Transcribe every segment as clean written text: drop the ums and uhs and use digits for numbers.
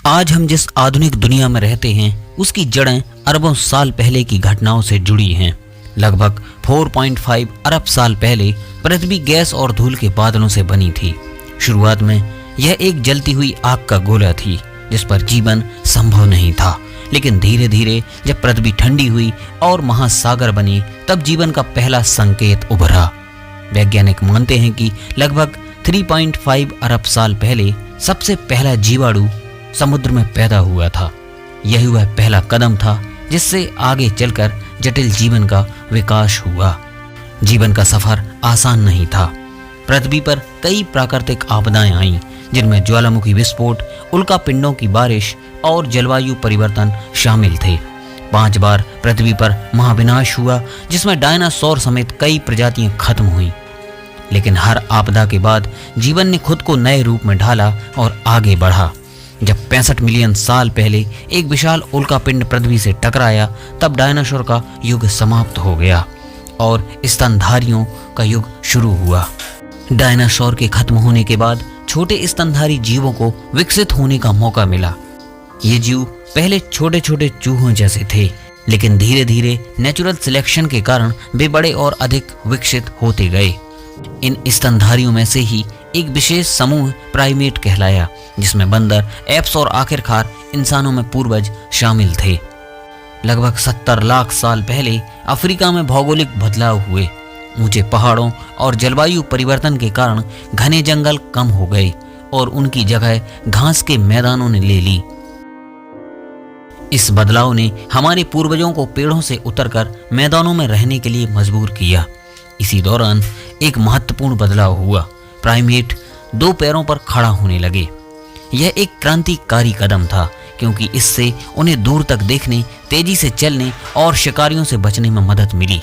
आज हम जिस आधुनिक दुनिया में रहते हैं उसकी जड़ें अरबों साल पहले की घटनाओं से जुड़ी हैं। लगभग 4.5 अरब साल पहले पृथ्वी गैस और धूल के बादलों से बनी थी। शुरुआत में यह एक जलती हुई आग का गोला थी जिस पर जीवन संभव नहीं था, लेकिन धीरे धीरे जब पृथ्वी ठंडी हुई और महासागर बने तब जीवन का पहला संकेत उभरा। वैज्ञानिक मानते हैं कि लगभग 3.5 अरब साल पहले सबसे पहला जीवाणु समुद्र में पैदा हुआ था। यही वह पहला कदम था जिससे आगे चलकर जटिल जीवन का विकास हुआ। जीवन का सफर आसान नहीं था। पृथ्वी पर कई प्राकृतिक आपदाएं आईं, जिनमें ज्वालामुखी विस्फोट, उल्कापिंडों की बारिश और जलवायु परिवर्तन शामिल थे। 5 बार पृथ्वी पर महाविनाश हुआ जिसमें डायनासोर समेत कई प्रजातियां खत्म हुईं। लेकिन हर आपदा के बाद जीवन ने खुद को नए रूप में ढाला और आगे बढ़ा। जब 65 मिलियन साल पहले एक विशाल उल्कापिंड पृथ्वी से टकराया तब डायनासोर का युग समाप्त हो गया और स्तनधारियों का युग शुरू हुआ। डायनासोर के खत्म होने के बाद छोटे स्तनधारी जीवों को विकसित होने का मौका मिला। ये जीव पहले छोटे छोटे चूहों जैसे थे, लेकिन धीरे धीरे नेचुरल सिलेक्शन के कारण वे बड़े और अधिक विकसित होते गए। इन स्तनधारियों में से ही एक विशेष समूह प्राइमेट कहलाया, जिसमें बंदर, एप्स और आखिरकार इंसानों में पूर्वज शामिल थे। लगभग 70 लाख साल पहले अफ्रीका में भौगोलिक बदलाव हुए। ऊंचे पहाड़ों और जलवायु परिवर्तन के कारण घने जंगल कम हो गए और उनकी जगह घास के मैदानों ने ले ली। इस बदलाव ने हमारे पूर्वजों को पेड़ों से उतरकर मैदानों में रहने के लिए मजबूर किया। इसी दौरान एक महत्वपूर्ण बदलाव हुआ। प्राइमेट 2 पैरों पर खड़ा होने लगे। यह एक क्रांतिकारी कदम था क्योंकि इससे उन्हें दूर तक देखने, तेजी से चलने और शिकारियों से बचने में मदद मिली।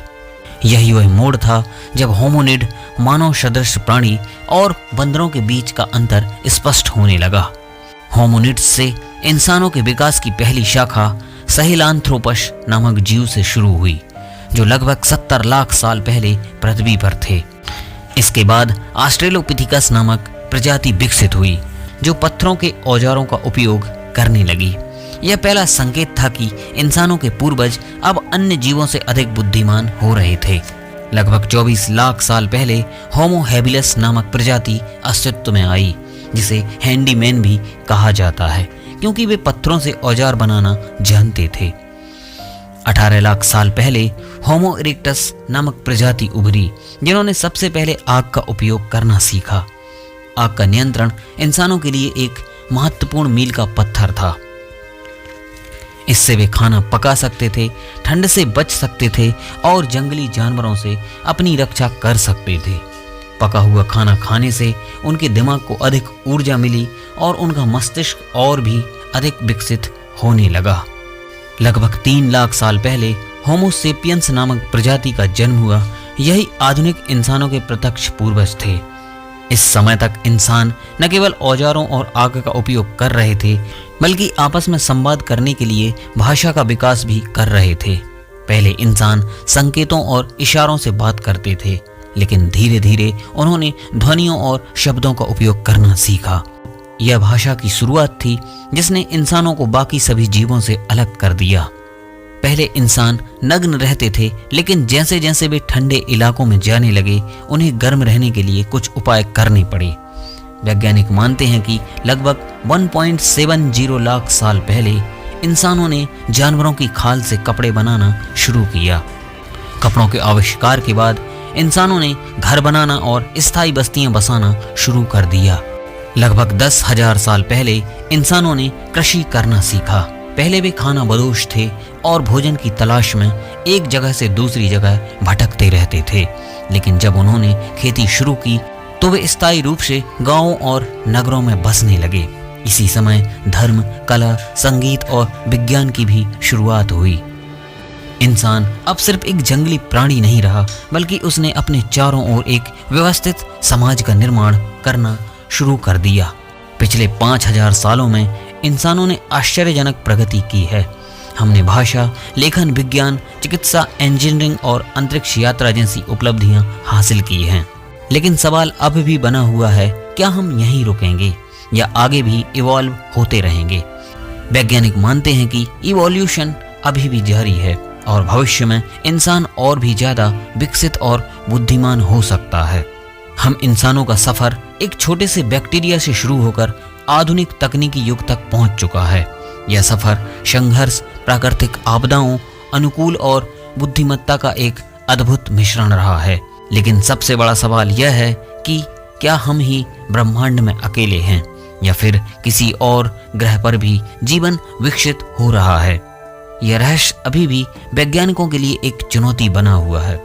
यही वह मोड़ था जब होमोनिड, मानव सदृश प्राणी और बंदरों के बीच का अंतर स्पष्ट होने लगा। होमोनिड्स से इंसानों के विकास की पहली शाखा सहेलांथ्रोपस नामक जीव से शुरू हुई, जो लगभग 70 लाख साल पहले पृथ्वी पर थे। इसके बाद ऑस्ट्रेलोपिथिकस नामक प्रजाति विकसित हुई, जो पत्थरों के औजारों का उपयोग करने लगी। यह पहला संकेत था कि इंसानों के पूर्वज अब अन्य जीवों से अधिक बुद्धिमान हो रहे थे। लगभग 24 लाख साल पहले होमो हैबिलिस नामक प्रजाति अस्तित्व में आई, जिसे हैंडीमैन भी कहा जाता है क्योंकि वे पत्थरों से औजार बनाना जानते थे। 18 लाख साल पहले होमो इरेक्टस नामक प्रजाति उभरी, जिन्होंने सबसे पहले आग का उपयोग करना सीखा। आग का नियंत्रण इंसानों के लिए एक महत्वपूर्ण मील का पत्थर था। इससे वे खाना पका सकते थे, ठंड से बच सकते थे और जंगली जानवरों से अपनी रक्षा कर सकते थे। पका हुआ खाना खाने से उनके दिमाग को अधिक ऊर्जा मिली और उनका मस्तिष्क और भी अधिक विकसित होने लगा। लगभग 3 लाख साल पहले होमो सेपियंस नामक प्रजाति का जन्म हुआ। यही आधुनिक इंसानों के प्रत्यक्ष पूर्वज थे। इस समय तक इंसान न केवल औजारों और आग का उपयोग कर रहे थे, बल्कि आपस में संवाद करने के लिए भाषा का विकास भी कर रहे थे। पहले इंसान संकेतों और इशारों से बात करते थे, लेकिन धीरे धीरे उन्होंने ध्वनियों और शब्दों का उपयोग करना सीखा। यह भाषा की शुरुआत थी जिसने इंसानों को बाकी सभी जीवों से अलग कर दिया। पहले इंसान नग्न रहते थे, लेकिन जैसे जैसे वे ठंडे इलाकों में जाने लगे उन्हें गर्म रहने के लिए कुछ उपाय करने पड़े। वैज्ञानिक मानते हैं कि लगभग 1.70 लाख साल पहले इंसानों ने जानवरों की खाल से कपड़े बनाना शुरू किया। कपड़ों के आविष्कार के बाद इंसानों ने घर बनाना और स्थायी बस्तियां बसाना शुरू कर दिया। लगभग 10,000 साल पहले इंसानों ने कृषि करना सीखा। पहले वे खाना बदोश थे और भोजन की तलाश में एक जगह से दूसरी जगह भटकते रहते थे, लेकिन जब उन्होंने खेती शुरू की तो वे स्थायी रूप से गांवों और नगरों में बसने लगे। इसी समय धर्म, कला, संगीत और विज्ञान की भी शुरुआत हुई। इंसान अब सिर्फ एक जंगली प्राणी नहीं रहा, बल्कि उसने अपने चारों ओर एक व्यवस्थित समाज का निर्माण करना शुरू कर दिया। पिछले 5000 सालों में इंसानों ने आश्चर्यजनक प्रगति की है। हमने भाषा, लेखन, विज्ञान, चिकित्सा, इंजीनियरिंग और अंतरिक्ष यात्रा जैसी उपलब्धियां हासिल की हैं। लेकिन सवाल अब भी बना हुआ है, क्या हम यहीं रुकेंगे या आगे भी इवॉल्व होते रहेंगे? वैज्ञानिक मानते हैं कि इवोल्यूशन अभी भी जारी है और भविष्य में इंसान और भी ज्यादा विकसित और बुद्धिमान हो सकता है। हम इंसानों का सफर एक छोटे से बैक्टीरिया से शुरू होकर आधुनिक तकनीकी युग तक पहुंच चुका है। यह सफर संघर्ष, प्राकृतिक आपदाओं, अनुकूल और बुद्धिमत्ता का एक अद्भुत मिश्रण रहा है। लेकिन सबसे बड़ा सवाल यह है कि क्या हम ही ब्रह्मांड में अकेले हैं या फिर किसी और ग्रह पर भी जीवन विकसित हो रहा है। यह रहस्य अभी भी वैज्ञानिकों के लिए एक चुनौती बना हुआ है।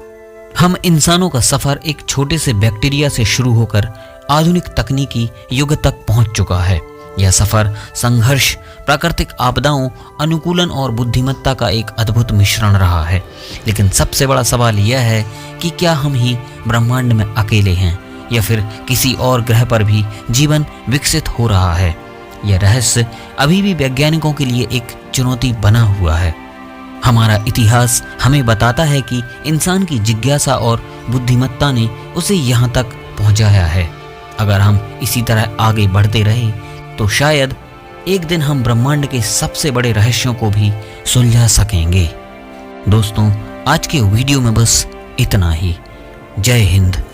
हम इंसानों का सफर एक छोटे से बैक्टीरिया से शुरू होकर आधुनिक तकनीकी युग तक पहुंच चुका है। यह सफर संघर्ष, प्राकृतिक आपदाओं, अनुकूलन और बुद्धिमत्ता का एक अद्भुत मिश्रण रहा है। लेकिन सबसे बड़ा सवाल यह है कि क्या हम ही ब्रह्मांड में अकेले हैं या फिर किसी और ग्रह पर भी जीवन विकसित हो रहा है। यह रहस्य अभी भी वैज्ञानिकों के लिए एक चुनौती बना हुआ है। हमारा इतिहास हमें बताता है कि इंसान की जिज्ञासा और बुद्धिमत्ता ने उसे यहाँ तक पहुँचाया है। अगर हम इसी तरह आगे बढ़ते रहे तो शायद एक दिन हम ब्रह्मांड के सबसे बड़े रहस्यों को भी सुलझा सकेंगे। दोस्तों, आज के वीडियो में बस इतना ही। जय हिंद।